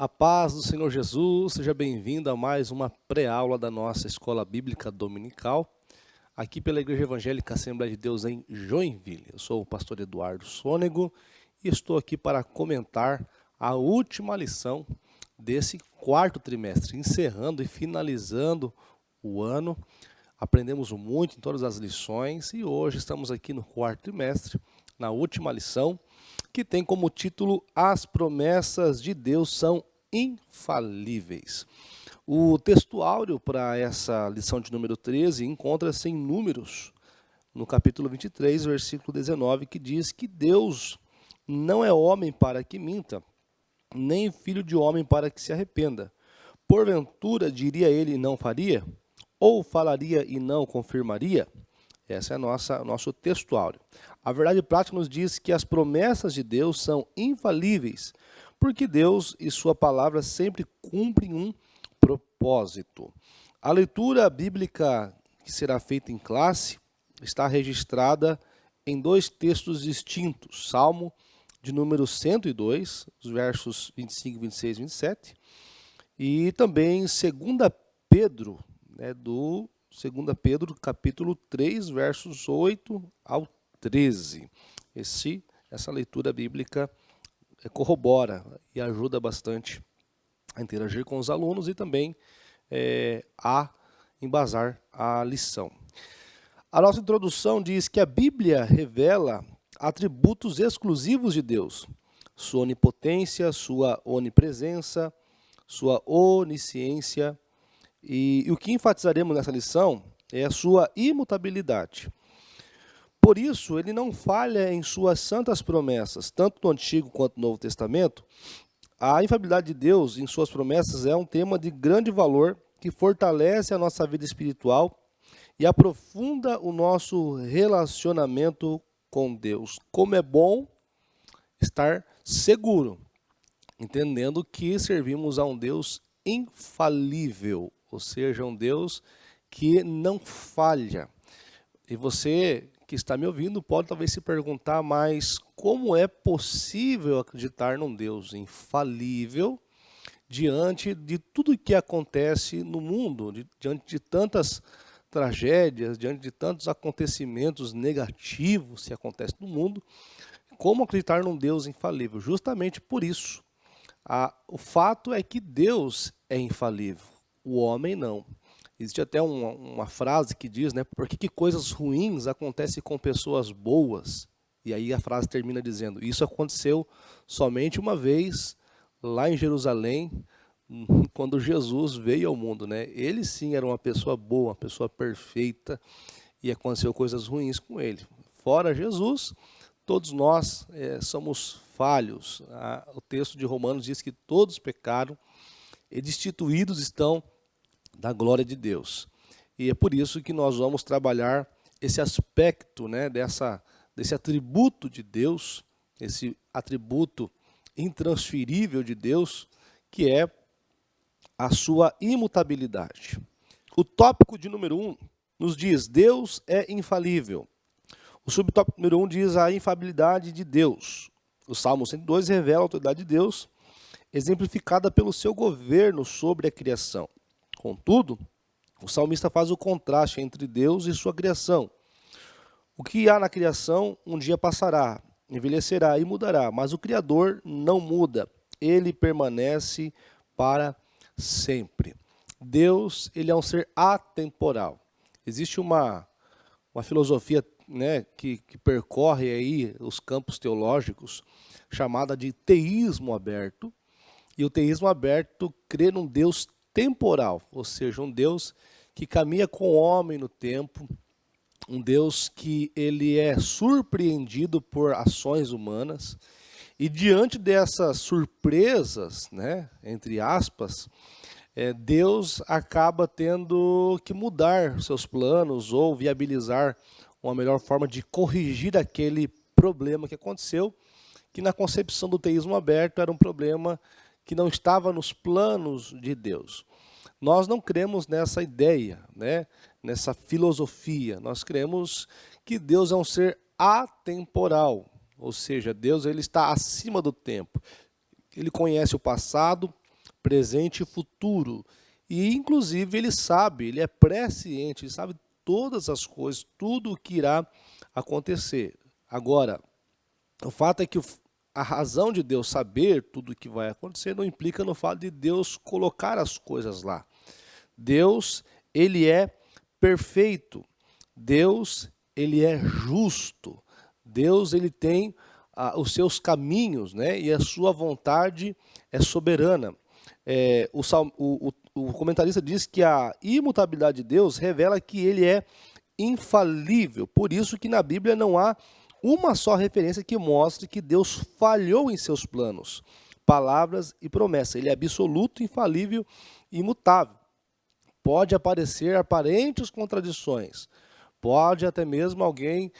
A paz do Senhor Jesus, seja bem-vindo a mais uma pré-aula da nossa Escola Bíblica Dominical, aqui pela Igreja Evangélica Assembleia de Deus em Joinville. Eu sou o pastor Eduardo Sônego e estou aqui para comentar a última lição desse quarto trimestre, encerrando e finalizando o ano. Aprendemos muito em todas as lições e hoje estamos aqui no quarto trimestre, na última lição, que tem como título As promessas de Deus são infalíveis. O texto áureo para essa lição de número 13 encontra-se em Números, no capítulo 23, versículo 19, que diz que Deus não é homem para que minta, nem filho de homem para que se arrependa. Porventura diria ele e não faria? Ou falaria e não confirmaria? Esse é nosso texto áureo. A verdade prática nos diz que as promessas de Deus são infalíveis, porque Deus e sua palavra sempre cumprem um propósito. A leitura bíblica que será feita em classe está registrada em dois textos distintos. Salmo de número 102, os versos 25, 26 e 27, e também 2 Pedro, do 2 Pedro, capítulo 3, versos 8 ao 13. Essa leitura bíblica corrobora e ajuda bastante a interagir com os alunos e também a embasar a lição. A nossa introdução diz que a Bíblia revela atributos exclusivos de Deus, sua onipotência, sua onipresença, sua onisciência, e o que enfatizaremos nessa lição é a sua imutabilidade. Por isso, ele não falha em suas santas promessas, tanto no Antigo quanto no Novo Testamento. A infalibilidade de Deus em suas promessas é um tema de grande valor que fortalece a nossa vida espiritual e aprofunda o nosso relacionamento com Deus. Como é bom estar seguro, entendendo que servimos a um Deus infalível, ou seja, um Deus que não falha. E você que está me ouvindo pode talvez se perguntar, mas como é possível acreditar num Deus infalível diante de tudo que acontece no mundo, diante de tantas tragédias, diante de tantos acontecimentos negativos que acontecem no mundo? Como acreditar num Deus infalível? Justamente por isso. O fato é que Deus é infalível, o homem não. Existe até uma frase que diz, por que coisas ruins acontecem com pessoas boas? E aí a frase termina dizendo, isso aconteceu somente uma vez lá em Jerusalém, quando Jesus veio ao mundo. Ele sim era uma pessoa boa, uma pessoa perfeita, e aconteceu coisas ruins com ele. Fora Jesus, todos nós somos falhos. O texto de Romanos diz que todos pecaram e destituídos estão da glória de Deus. E é por isso que nós vamos trabalhar esse aspecto desse atributo de Deus, esse atributo intransferível de Deus, que é a sua imutabilidade. O tópico de número 1 nos diz, Deus é infalível. O subtópico número 1 diz a infalibilidade de Deus. O Salmo 102 revela a autoridade de Deus, exemplificada pelo seu governo sobre a criação. Contudo, o salmista faz o contraste entre Deus e sua criação. O que há na criação um dia passará, envelhecerá e mudará, mas o Criador não muda, ele permanece para sempre. Deus, ele é um ser atemporal. Existe uma filosofia que percorre aí os campos teológicos, chamada de teísmo aberto. E o teísmo aberto crê num Deus temporal, ou seja, um Deus que caminha com o homem no tempo, um Deus que ele é surpreendido por ações humanas, e diante dessas surpresas, entre aspas, Deus acaba tendo que mudar seus planos ou viabilizar uma melhor forma de corrigir aquele problema que aconteceu, que na concepção do teísmo aberto era um problema que não estava nos planos de Deus. Nós não cremos nessa ideia, nessa filosofia. Nós cremos que Deus é um ser atemporal, ou seja, Deus ele está acima do tempo. Ele conhece o passado, presente e futuro. E, inclusive, ele sabe, ele é presciente, ele sabe todas as coisas, tudo o que irá acontecer. Agora, o fato é que a razão de Deus saber tudo o que vai acontecer não implica no fato de Deus colocar as coisas lá. Deus, ele é perfeito. Deus, ele é justo. Deus, ele tem os seus caminhos, né? E a sua vontade é soberana. O comentarista diz que a imutabilidade de Deus revela que ele é infalível. Por isso que na Bíblia não há uma só referência que mostre que Deus falhou em seus planos, palavras e promessas. Ele é absoluto, infalível e imutável. Pode aparecer aparentes contradições. Pode até mesmo alguém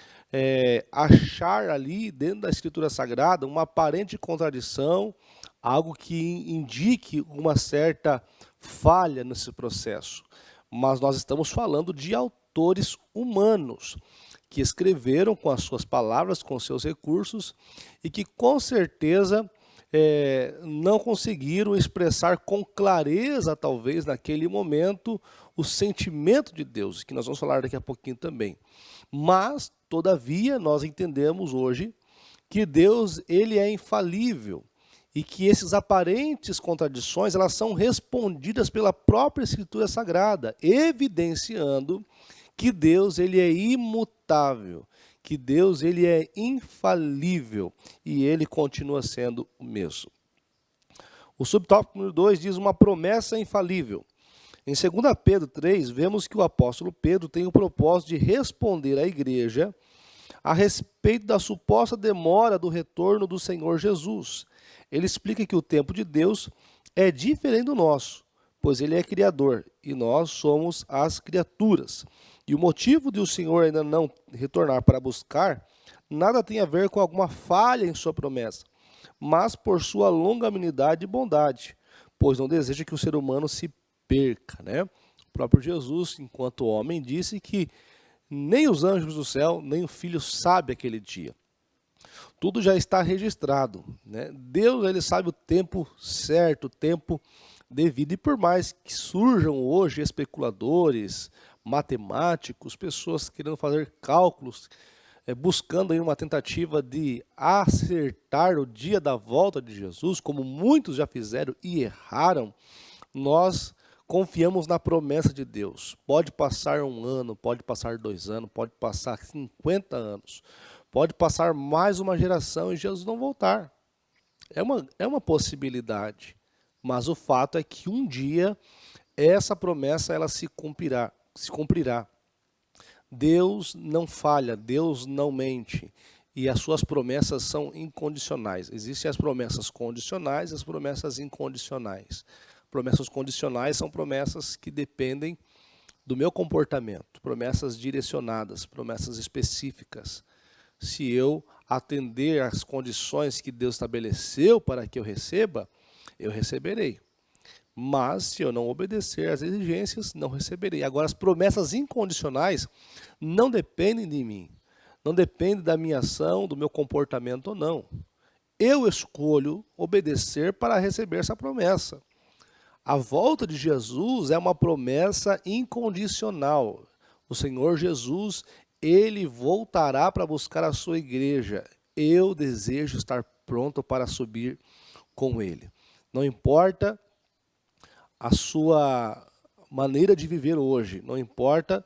achar ali dentro da Escritura Sagrada uma aparente contradição, algo que indique uma certa falha nesse processo. Mas nós estamos falando de autores humanos que escreveram com as suas palavras, com seus recursos, e que com certeza não conseguiram expressar com clareza, talvez, naquele momento, o sentimento de Deus, que nós vamos falar daqui a pouquinho também. Mas, todavia, nós entendemos hoje que Deus, ele é infalível e que essas aparentes contradições, elas são respondidas pela própria Escritura Sagrada, evidenciando que Deus, ele é imutável, que Deus, ele é infalível e ele continua sendo o mesmo. O subtópico número 2 diz uma promessa infalível. Em 2 Pedro 3, vemos que o apóstolo Pedro tem o propósito de responder à igreja a respeito da suposta demora do retorno do Senhor Jesus. Ele explica que o tempo de Deus é diferente do nosso, pois ele é criador e nós somos as criaturas. E o motivo de o Senhor ainda não retornar para buscar nada tem a ver com alguma falha em sua promessa, mas por sua longanimidade e bondade, pois não deseja que o ser humano se perca, né? O próprio Jesus, enquanto homem, disse que nem os anjos do céu, nem o Filho sabe aquele dia. Tudo já está registrado, né? Deus, ele sabe o tempo certo, o tempo devido. E por mais que surjam hoje especuladores, matemáticos, pessoas querendo fazer cálculos, buscando aí uma tentativa de acertar o dia da volta de Jesus, como muitos já fizeram e erraram, nós confiamos na promessa de Deus. Pode passar 1 ano, pode passar 2 anos, pode passar 50 anos, pode passar mais uma geração e Jesus não voltar. É uma possibilidade, mas o fato é que um dia essa promessa ela se cumprirá. Deus não falha, Deus não mente e as suas promessas são incondicionais. Existem as promessas condicionais e as promessas incondicionais. Promessas condicionais são promessas que dependem do meu comportamento, promessas direcionadas, promessas específicas. Se eu atender às condições que Deus estabeleceu para que eu receba, eu receberei. Mas se eu não obedecer às exigências, não receberei. Agora, as promessas incondicionais não dependem de mim, não dependem da minha ação, do meu comportamento ou não. Eu escolho obedecer para receber essa promessa. A volta de Jesus é uma promessa incondicional. O Senhor Jesus, ele voltará para buscar a sua igreja. Eu desejo estar pronto para subir com ele. Não importa a sua maneira de viver hoje, não importa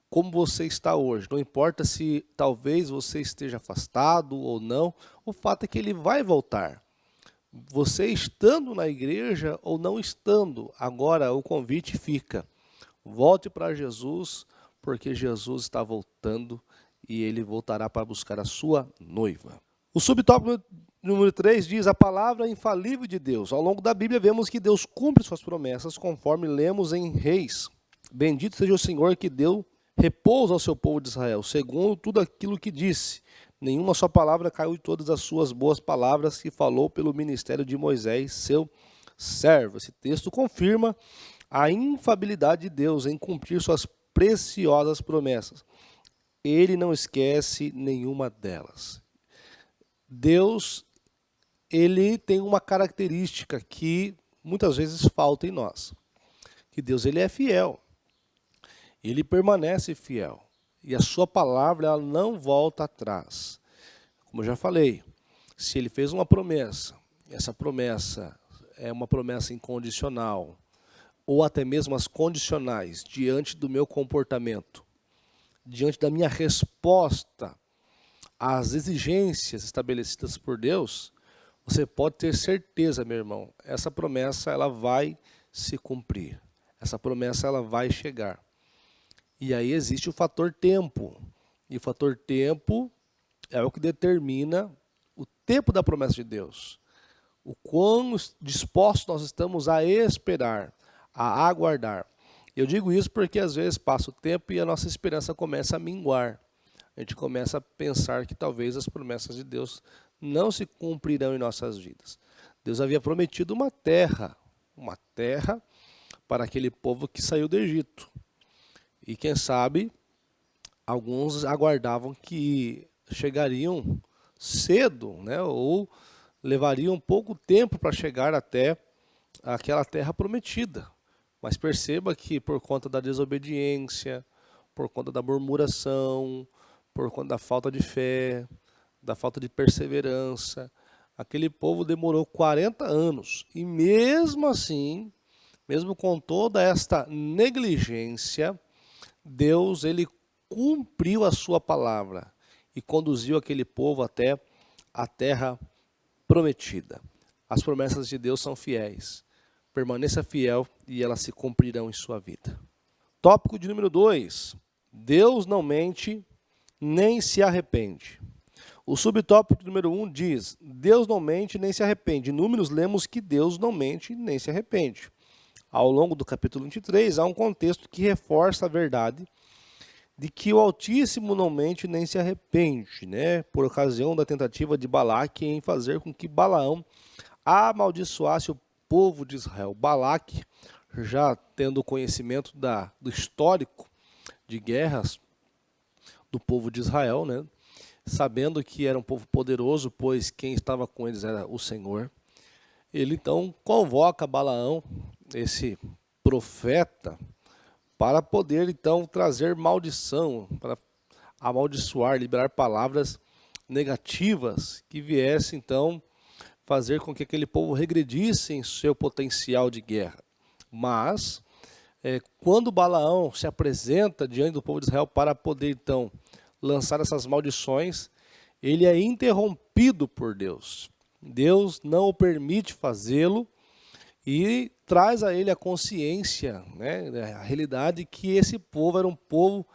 como você está hoje, não importa se talvez você esteja afastado ou não, o fato é que ele vai voltar. Você estando na igreja ou não estando, agora o convite fica. Volte para Jesus, porque Jesus está voltando e ele voltará para buscar a sua noiva. O subtópico número 3 diz a palavra infalível de Deus. Ao longo da Bíblia vemos que Deus cumpre suas promessas, conforme lemos em Reis. Bendito seja o Senhor que deu repouso ao seu povo de Israel, segundo tudo aquilo que disse. Nenhuma só palavra caiu de todas as suas boas palavras que falou pelo ministério de Moisés, seu servo. Esse texto confirma a infalibilidade de Deus em cumprir suas preciosas promessas. Ele não esquece nenhuma delas. Deus, ele tem uma característica que muitas vezes falta em nós. Que Deus ele é fiel, ele permanece fiel. E a sua palavra ela não volta atrás. Como eu já falei, se ele fez uma promessa, essa promessa é uma promessa incondicional, ou até mesmo as condicionais, diante do meu comportamento, diante da minha resposta às exigências estabelecidas por Deus, você pode ter certeza, meu irmão, essa promessa ela vai se cumprir. Essa promessa ela vai chegar. E aí existe o fator tempo. E o fator tempo é o que determina o tempo da promessa de Deus. O quão dispostos nós estamos a esperar, a aguardar. Eu digo isso porque às vezes passa o tempo e a nossa esperança começa a minguar. A gente começa a pensar que talvez as promessas de Deus não se cumprirão em nossas vidas. Deus havia prometido uma terra para aquele povo que saiu do Egito. E quem sabe, alguns aguardavam que chegariam cedo, né, ou levariam pouco tempo para chegar até aquela terra prometida. Mas perceba que por conta da desobediência, por conta da murmuração, por conta da falta de fé, da falta de perseverança, aquele povo demorou 40 anos. E mesmo assim, mesmo com toda esta negligência, Deus ele cumpriu a sua palavra e conduziu aquele povo até a terra prometida. As promessas de Deus são fiéis. Permaneça fiel e elas se cumprirão em sua vida. Tópico de número 2. Deus não mente nem se arrepende. O subtópico número 1 diz, Deus não mente nem se arrepende. Em Números lemos que Deus não mente nem se arrepende. Ao longo do capítulo 23, há um contexto que reforça a verdade de que o Altíssimo não mente nem se arrepende, né? Por ocasião da tentativa de Balaque em fazer com que Balaão amaldiçoasse o povo de Israel. Balaque, já tendo conhecimento do histórico de guerras do povo de Israel, né? Sabendo que era um povo poderoso, pois quem estava com eles era o Senhor, ele então convoca Balaão, esse profeta, para poder então trazer maldição, para amaldiçoar, liberar palavras negativas que viessem então fazer com que aquele povo regredisse em seu potencial de guerra. Mas, quando Balaão se apresenta diante do povo de Israel para poder então lançar essas maldições, ele é interrompido por Deus. Deus não o permite fazê-lo e traz a ele a consciência, né, a realidade que esse povo era um povo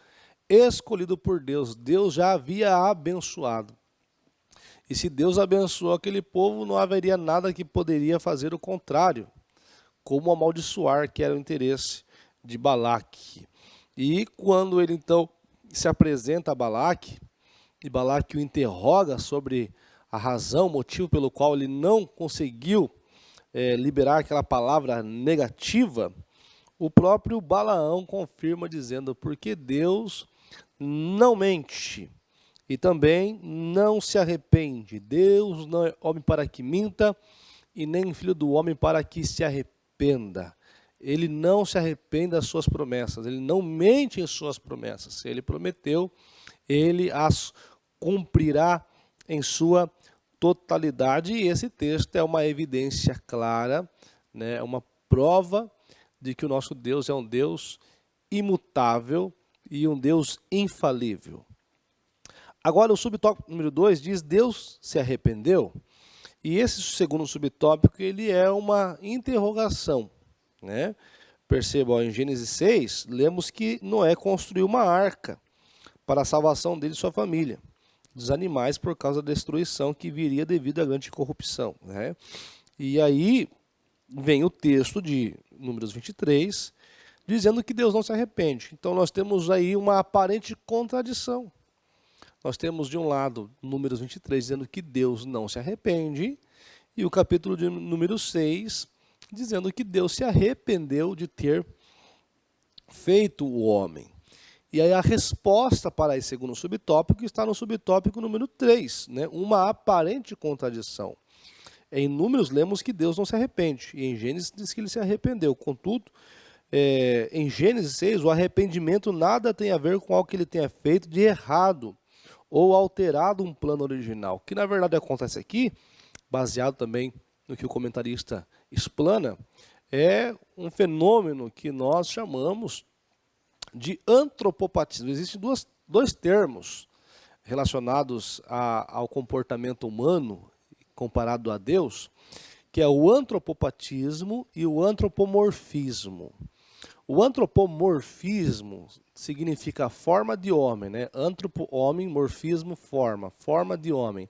escolhido por Deus. Deus já havia abençoado. E se Deus abençoou aquele povo, não haveria nada que poderia fazer o contrário, como amaldiçoar, que era o interesse de Balaque. E quando ele então se apresenta a Balaque, e Balaque o interroga sobre a razão, o motivo pelo qual ele não conseguiu liberar aquela palavra negativa, o próprio Balaão confirma dizendo, porque Deus não mente e também não se arrepende. Deus não é homem para que minta e nem filho do homem para que se arrependa. Ele não se arrepende das suas promessas, ele não mente em suas promessas. Se ele prometeu, ele as cumprirá em sua totalidade, e esse texto é uma evidência clara, né, uma prova de que o nosso Deus é um Deus imutável e um Deus infalível. Agora o subtópico número 2 diz, Deus se arrependeu? E esse segundo subtópico ele é uma interrogação, né? Perceba, em Gênesis 6, lemos que Noé construiu uma arca para a salvação dele e sua família, dos animais por causa da destruição que viria devido à grande corrupção, né? E aí vem o texto de Números 23, dizendo que Deus não se arrepende. Então nós temos aí uma aparente contradição. Nós temos de um lado Números 23 dizendo que Deus não se arrepende, e o capítulo de número 6 dizendo que Deus se arrependeu de ter feito o homem. E aí a resposta para esse segundo subtópico está no subtópico número 3, né? Uma aparente contradição. Em Números lemos que Deus não se arrepende, e em Gênesis diz que ele se arrependeu. Contudo, em Gênesis 6, o arrependimento nada tem a ver com algo que ele tenha feito de errado ou alterado um plano original. O que na verdade acontece aqui, baseado também no que o comentarista explana, é um fenômeno que nós chamamos de antropopatismo. Existem dois termos relacionados ao comportamento humano comparado a Deus, que é o antropopatismo e o antropomorfismo. O antropomorfismo significa forma de homem, né? Antropo, homem, morfismo, forma de homem.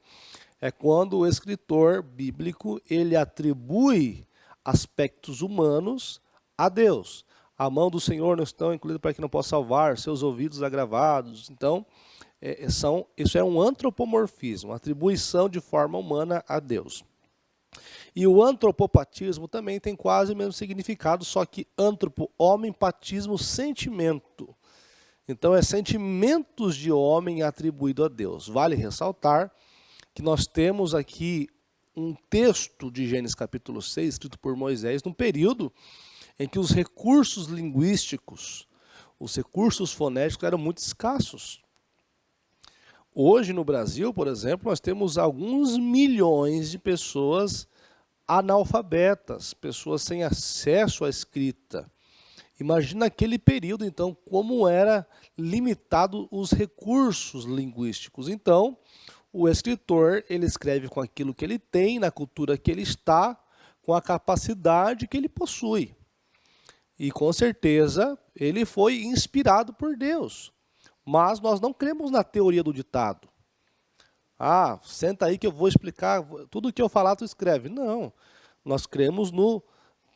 É quando o escritor bíblico ele atribui aspectos humanos a Deus. A mão do Senhor não está incluída para que não possa salvar, seus ouvidos agravados. Então, isso é um antropomorfismo, atribuição de forma humana a Deus. E o antropopatismo também tem quase o mesmo significado, só que antropo, homem, patismo, sentimento. Então é sentimentos de homem atribuído a Deus. Vale ressaltar que nós temos aqui um texto de Gênesis capítulo 6, escrito por Moisés, num período em que os recursos linguísticos, os recursos fonéticos eram muito escassos. Hoje no Brasil, por exemplo, nós temos alguns milhões de pessoas analfabetas, pessoas sem acesso à escrita. Imagina naquele período, então, como era limitado os recursos linguísticos. Então, o escritor, ele escreve com aquilo que ele tem, na cultura que ele está, com a capacidade que ele possui. E, com certeza, ele foi inspirado por Deus. Mas nós não cremos na teoria do ditado. Ah, senta aí que eu vou explicar, tudo que eu falar tu escreve. Não, nós cremos no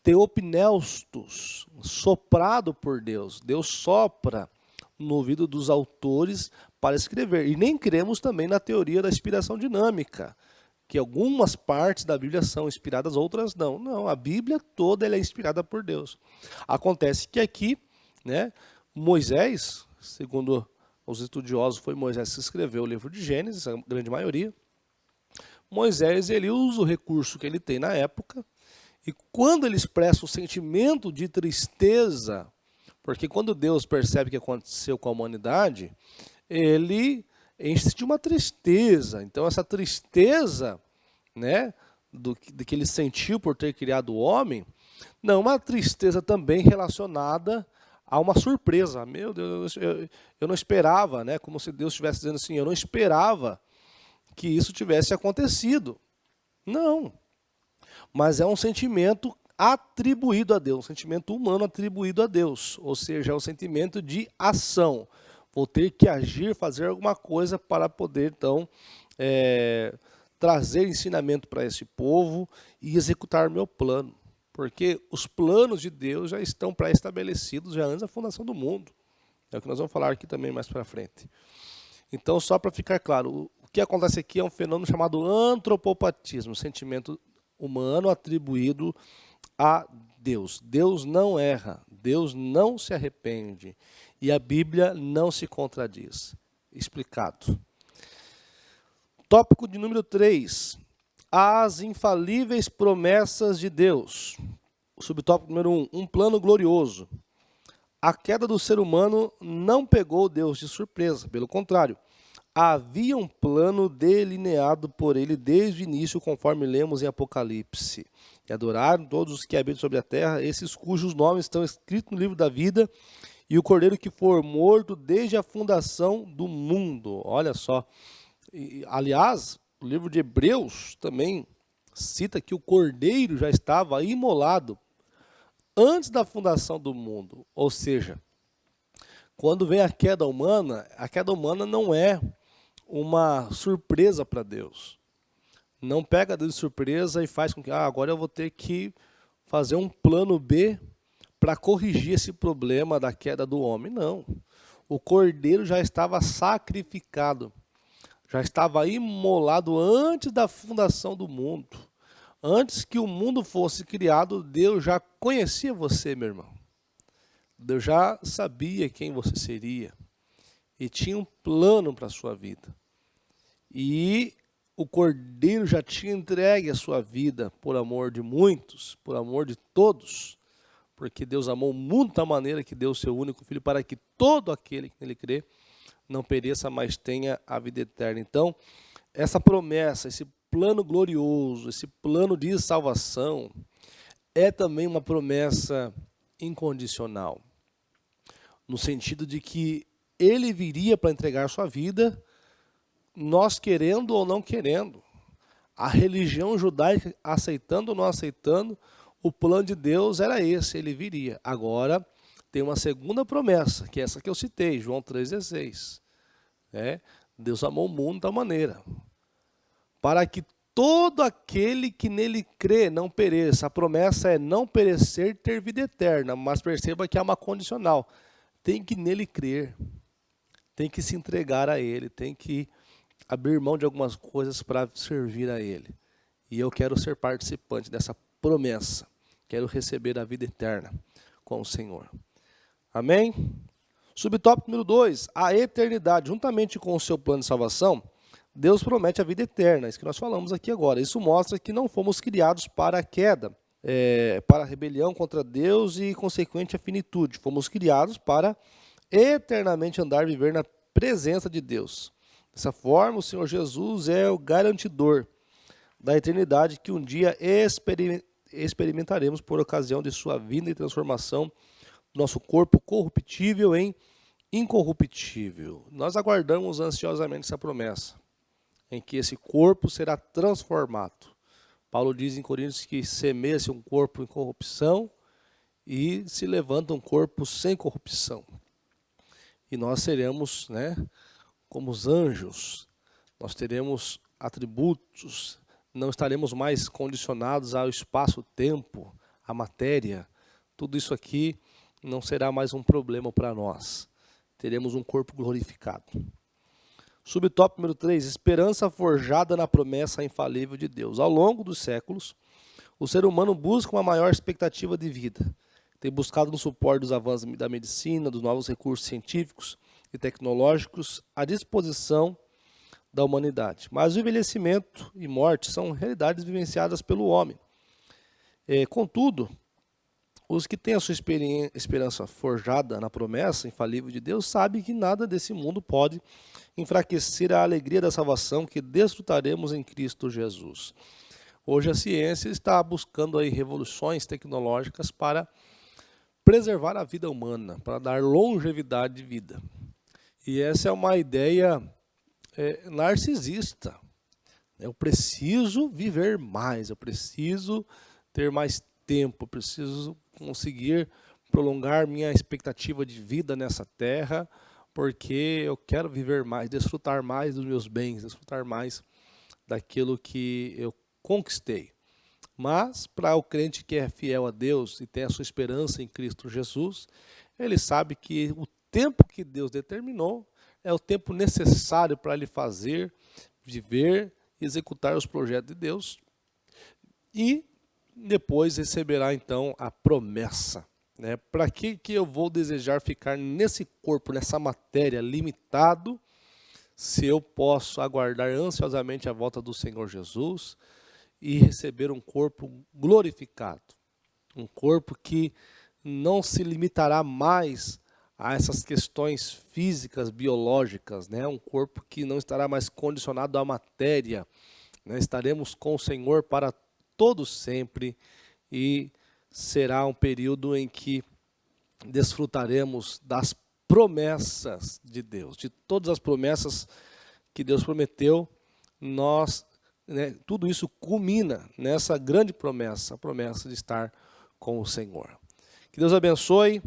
teopneustos, soprado por Deus. Deus sopra no ouvido dos autores para escrever. E nem cremos também na teoria da inspiração dinâmica, que algumas partes da Bíblia são inspiradas, outras não. Não, a Bíblia toda ela é inspirada por Deus. Acontece que aqui, né, Moisés, segundo os estudiosos, foi Moisés que escreveu o livro de Gênesis, a grande maioria. Moisés, ele usa o recurso que ele tem na época, e quando ele expressa o sentimento de tristeza, porque quando Deus percebe o que aconteceu com a humanidade, ele enche de uma tristeza. Então essa tristeza, né, do que ele sentiu por ter criado o homem, não é uma tristeza também relacionada há uma surpresa. Meu Deus, eu não esperava, né? Como se Deus estivesse dizendo assim, eu não esperava que isso tivesse acontecido. Não. Mas é um sentimento atribuído a Deus, um sentimento humano atribuído a Deus. Ou seja, é um sentimento de ação. Vou ter que agir, fazer alguma coisa para poder, então, trazer ensinamento para esse povo e executar meu plano. Porque os planos de Deus já estão pré-estabelecidos já antes da fundação do mundo. É o que nós vamos falar aqui também mais para frente. Então, só para ficar claro, o que acontece aqui é um fenômeno chamado antropopatismo, sentimento humano atribuído a Deus. Deus não erra, Deus não se arrepende e a Bíblia não se contradiz. Explicado. Tópico de número 3. As infalíveis promessas de Deus. O subtópico número 1, um plano glorioso. A queda do ser humano não pegou Deus de surpresa, pelo contrário. Havia um plano delineado por ele desde o início, conforme lemos em Apocalipse. E adoraram todos os que habitam sobre a terra, esses cujos nomes estão escritos no livro da vida, e o cordeiro que for morto desde a fundação do mundo. Olha só. Aliás, o livro de Hebreus também cita que o cordeiro já estava imolado antes da fundação do mundo. Ou seja, quando vem a queda humana não é uma surpresa para Deus. Não pega Deus de surpresa e faz com que agora eu vou ter que fazer um plano B para corrigir esse problema da queda do homem. Não. O cordeiro já estava sacrificado. Já estava imolado antes da fundação do mundo. Antes que o mundo fosse criado, Deus já conhecia você, meu irmão. Deus já sabia quem você seria. E tinha um plano para a sua vida. E o Cordeiro já tinha entregue a sua vida por amor de muitos, por amor de todos, porque Deus amou o mundo de tal maneira que deu o seu único Filho para que todo aquele que nele crê não pereça, mas tenha a vida eterna. Então, essa promessa, esse plano glorioso, esse plano de salvação, é também uma promessa incondicional, no sentido de que ele viria para entregar sua vida, nós querendo ou não querendo. A religião judaica, aceitando ou não aceitando, o plano de Deus era esse, ele viria. Agora, tem uma segunda promessa, que é essa que eu citei, João 3,16. Deus amou o mundo de tal maneira, para que todo aquele que nele crê não pereça. A promessa é não perecer, ter vida eterna, mas perceba que há uma condicional. Tem que nele crer, tem que se entregar a ele, tem que abrir mão de algumas coisas para servir a ele. E eu quero ser participante dessa promessa. Quero receber a vida eterna com o Senhor. Amém? Subtópico número 2, a eternidade. Juntamente com o seu plano de salvação, Deus promete a vida eterna, isso que nós falamos aqui agora. Isso mostra que não fomos criados para a queda, para a rebelião contra Deus e consequente a finitude. Fomos criados para eternamente andar e viver na presença de Deus. Dessa forma, o Senhor Jesus é o garantidor da eternidade que um dia experimentaremos por ocasião de sua vinda e transformação do nosso corpo corruptível em incorruptível. Nós aguardamos ansiosamente essa promessa, em que esse corpo será transformado. Paulo diz em Coríntios que semeia-se um corpo em corrupção e se levanta um corpo sem corrupção. E nós seremos, como os anjos, nós teremos atributos, não estaremos mais condicionados ao espaço-tempo, à matéria. Tudo isso aqui não será mais um problema para nós. Teremos um corpo glorificado. Subtópico número 3, esperança forjada na promessa infalível de Deus. Ao longo dos séculos, o ser humano busca uma maior expectativa de vida. Tem buscado no suporte dos avanços da medicina, dos novos recursos científicos e tecnológicos à disposição da humanidade. Mas o envelhecimento e morte são realidades vivenciadas pelo homem. Contudo, os que têm a sua esperança forjada na promessa infalível de Deus sabem que nada desse mundo pode enfraquecer a alegria da salvação que desfrutaremos em Cristo Jesus. Hoje a ciência está buscando aí revoluções tecnológicas para preservar a vida humana, para dar longevidade de vida. E essa é uma ideia narcisista. Eu preciso viver mais, eu preciso ter mais tempo, eu preciso conseguir prolongar minha expectativa de vida nessa terra, porque eu quero viver mais, desfrutar mais dos meus bens, desfrutar mais daquilo que eu conquistei. Mas, para o crente que é fiel a Deus e tem a sua esperança em Cristo Jesus, ele sabe que o tempo que Deus determinou é o tempo necessário para ele fazer, viver, executar os projetos de Deus e depois receberá então a promessa. Para que eu vou desejar ficar nesse corpo, nessa matéria limitado, se eu posso aguardar ansiosamente a volta do Senhor Jesus e receber um corpo glorificado, um corpo que não se limitará mais a essas questões físicas, biológicas, um corpo que não estará mais condicionado à matéria, estaremos com o Senhor para todo sempre e será um período em que desfrutaremos das promessas de Deus, de todas as promessas que Deus prometeu. Tudo isso culmina nessa grande promessa, a promessa de estar com o Senhor. Que Deus abençoe.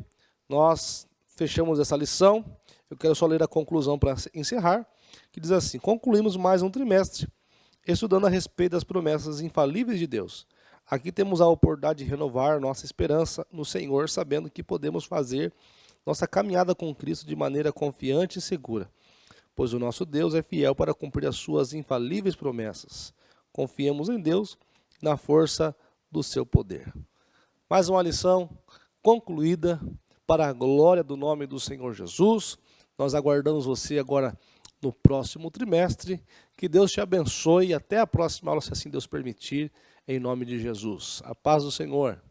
Nós fechamos essa lição. Eu quero só ler a conclusão para encerrar, que diz assim: concluímos mais um trimestre estudando a respeito das promessas infalíveis de Deus. Aqui temos a oportunidade de renovar nossa esperança no Senhor, sabendo que podemos fazer nossa caminhada com Cristo de maneira confiante e segura, pois o nosso Deus é fiel para cumprir as suas infalíveis promessas. Confiemos em Deus, na força do seu poder. Mais uma lição concluída para a glória do nome do Senhor Jesus. Nós aguardamos você agora no próximo trimestre. Que Que Deus te abençoe e até a próxima aula, se assim Deus permitir, em nome de Jesus. A paz do Senhor.